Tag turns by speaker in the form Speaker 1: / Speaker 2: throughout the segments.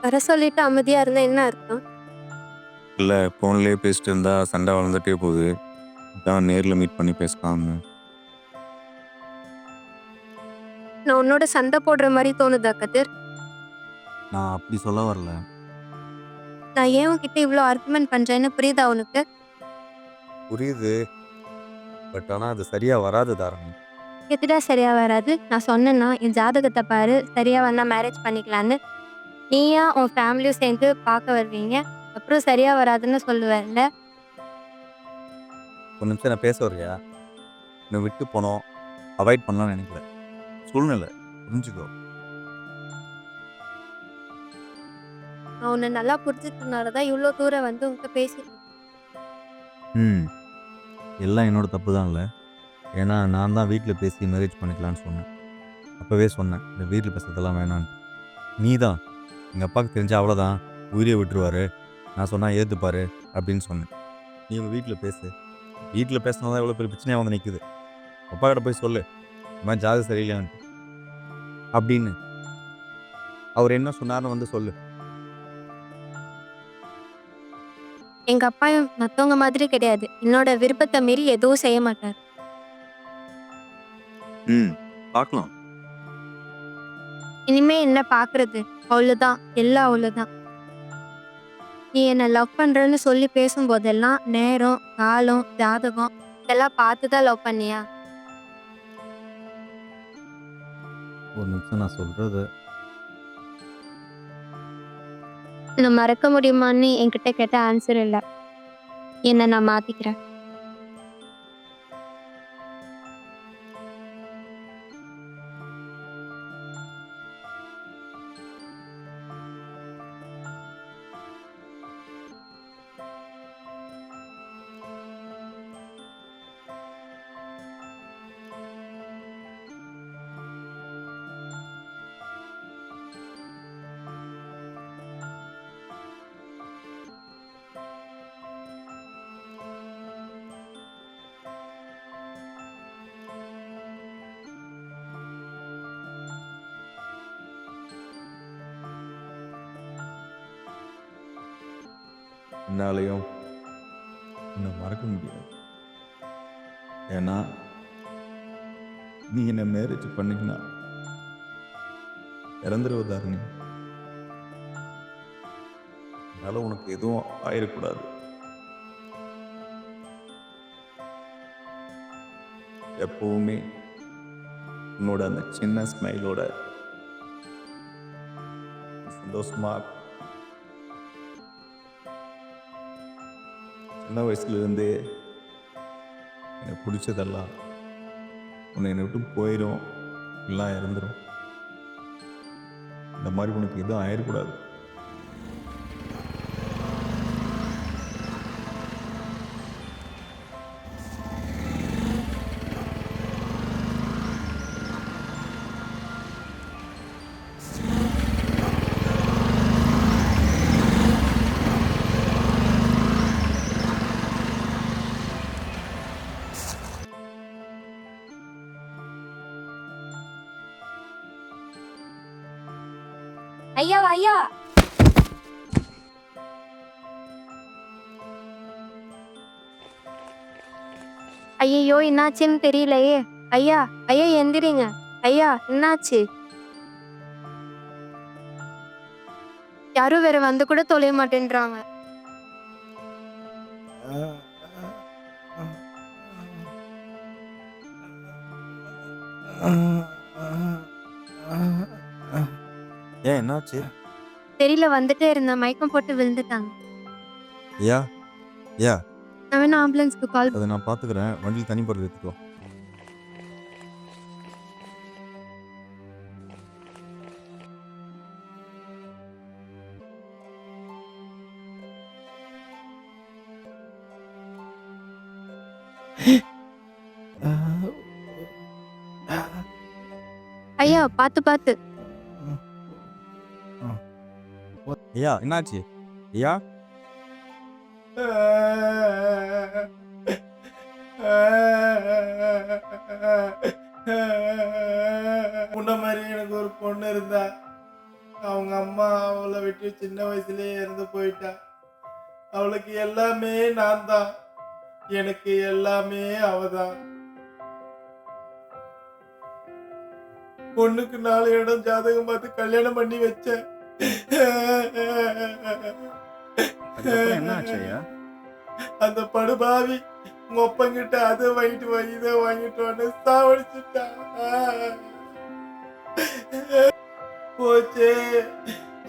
Speaker 1: வர சொல்லிட்டு அமைதியா இருந்தா என்ன அர்த்தம்?
Speaker 2: இல்லை, ஃபோன்லேயே பேசிட்டு இருந்தா சண்டை வளர்ந்துட்டே போகுது. தான் நேரில் மீட் பண்ணி பேசலாம்னு.
Speaker 1: நான் உன்னோட சண்டை போடுற மாதிரி தோணுதா கதிர்?
Speaker 2: நான் அப்படி சொல்ல வரல.
Speaker 1: நான் ஏன் உன்கிட்ட இவ்வளோ ஆர்குமெண்ட் பண்றேன்னு புரியுதா உனக்கு?
Speaker 2: புரியுது, பட் ஆனால் அது சரியாக வராது தாரணி.
Speaker 1: எதுடா சரியா வராது? நான் சொன்னேன்னா என் ஜாதகத்தை பாரு, சரியா வந்தா மேரேஜ் பண்ணிக்கலான்னு. நீயா உன் ஃபேமிலியும் சேர்ந்து பார்க்க வருவீங்க, அப்புறம் சரியா வராதுன்னு சொல்லுவேன்ல.
Speaker 2: ஒரு நிமிஷம் நான் பேச வர்றியா? என்னை விட்டு போனோம், அவாய்ட் பண்ணலாம்னு நினைக்கல. சூழ்நிலை புரிஞ்சுக்கோ.
Speaker 1: நான் உன்னை நல்லா புரிஞ்சுக்கிறதுனால தான் இவ்வளோ தூரம் வந்து உன்கிட்ட பேசிட்டு
Speaker 2: எல்லாம் என்னோட தப்பு தான் இல்லை. ஏன்னா நான் தான் வீட்டில் பேசி மேரேஜ் பண்ணிக்கலான்னு சொன்னேன். அப்போவே சொன்னேன், இந்த வீட்டில் பேசுறதெல்லாம் வேணான்ட்டு. நீ தான் எங்கள் அப்பாவுக்கு தெரிஞ்சா அவ்வளோதான், உயிரை விட்டுருவாரு, நான் சொன்னால் ஏற்றுப்பாரு அப்படின்னு சொன்னேன். நீ உங்கள் வீட்டில் பேசு. வீட்டில் பேசினா தான் எவ்வளோ பெரிய பிரச்சனையாக வந்து நிற்குது. அப்பா கிட்ட போய் சொல்லு, இந்த மாதிரி ஜாதகம் சரியில்லையான்ட்டு அப்படின்னு. அவர் என்ன சொன்னார்னு வந்து சொல்லு.
Speaker 1: எங்க அப்பா மற்றவங்க மாதிரி கிடையாது. என்னோட விருப்பத்தை மீறி எதுவும் செய்ய மாட்டார்.
Speaker 2: பார்க்கலாம்.
Speaker 1: இனிமே என்ன பார்க்கறது? அவ்வளோதான், எல்லாம் அவ்வளோதான். நீ என்னை லவ் பண்றேன்னு சொல்லி பேசும்போதெல்லாம் நேரம், காலம், ஜாதகம் இதெல்லாம் பார்த்து தான் லவ் பண்ணியா?
Speaker 2: ஒரு நிமிஷம் நான் சொல்கிறது.
Speaker 1: என்னை மறக்க முடியுமான்னு என்கிட்ட கேட்ட ஆன்சர் இல்லை. என்னை நான் மாத்திக்கிறேன்.
Speaker 2: என்னாலையும் இன்னும் மறக்க முடியாது. ஏன்னா நீ என்ன மேரேஜ் பண்ணிக்கினா இறந்துருவதாருங்க. அதனால உனக்கு எதுவும் ஆயிடக்கூடாது. எப்பவுமே உன்னோட அந்த சின்ன ஸ்மைலோட சந்தோஷமா இரு. சின்ன வயசுல இருந்தே எனக்கு பிடிச்சதெல்லாம் உன்னை என்னை விட்டு போயிடும், எல்லாம் இறந்துடும். இந்த மாதிரி உனக்கு எதுவும் ஆயிடக்கூடாது.
Speaker 1: ஐயா ஐயா ஐயோ என்னாச்சுன்னு தெரியலையே. ஐயா ஐயா எந்திரிங்க. ஐயா என்னாச்சு? யாரும் வேற வந்து கூட தொலைய மாட்டேன்றாங்க.
Speaker 2: ஏன் என்னாச்சு?
Speaker 1: தெரியல, வந்துட்டே இருந்தேன், மயக்கம் போட்டு விழுந்துட்டாங்க.
Speaker 2: ஐயா ஐயா,
Speaker 1: நான் வேணா ஆம்புலன்ஸ்க்கு கால்.
Speaker 2: அதை நான் பார்த்துக்கிறேன். வண்டியில் தனி பொருள் எடுத்துக்கோ.
Speaker 1: ஐயா பார்த்து பார்த்து.
Speaker 2: ஐயா என்னாச்சு? ஐயா
Speaker 3: முன்ன மாதிரி எனக்கு ஒரு பொண்ணு இருந்தா. அவங்க அம்மா அவளை விட்டு சின்ன வயசுலயே இறந்து போயிட்டா. அவளுக்கு எல்லாமே நான் தான், எனக்கு எல்லாமே அவதான். பொண்ணுக்கு 4 இடம் ஜாதகம் பார்த்து கல்யாணம் பண்ணி வச்சேன். அந்த படுபாவி உங்க ஒப்பங்கிட்ட அதை வாங்கிட்டு வா இதை வாங்கிட்டு வந்து சாவடிச்சுட்டான். போச்சே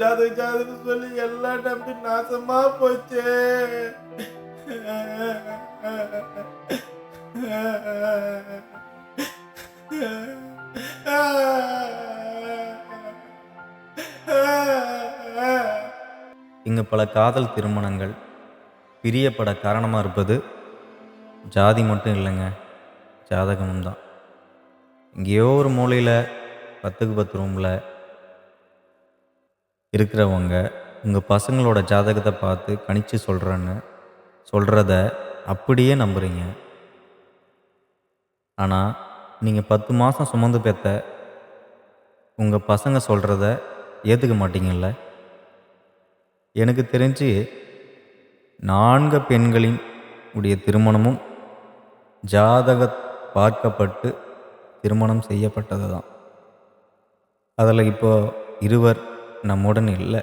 Speaker 3: ஜாதகம் சொல்லி எல்லாம் நம்பி நாசமா போச்சே.
Speaker 4: இங்கு பல காதல் திருமணங்கள் பிரியப்பட காரணமாக இருப்பது ஜாதி மட்டும் இல்லைங்க, ஜாதகமும் தான். எங்கேயோ ஒரு மூலையில் 10க்கு 10 ரூமில் இருக்கிறவங்க உங்கள் பசங்களோட ஜாதகத்தை பார்த்து கணிச்சு சொல்கிறத அப்படியே நம்புறீங்க. ஆனால் நீங்கள் 10 மாதம் சுமந்து பெற்ற உங்கள் பசங்க சொல்கிறத ஏற்றுக்க மாட்டீங்கல்ல. எனக்கு தெரிஞ்சு 4 பெண்களின் உடைய திருமணமும் ஜாதக பார்க்கப்பட்டு திருமணம் செய்யப்பட்டது தான். அதில் இப்போ 2 நம்முடன் இல்லை.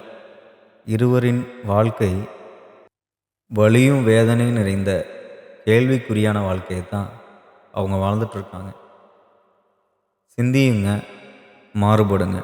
Speaker 4: 2 வாழ்க்கை வலியும் வேதனையும் நிறைந்த கேள்விக்குறியான வாழ்க்கையை தான் அவங்க வாழ்ந்துட்டுருக்காங்க. சிந்தியுங்க, மாறுபடுங்க.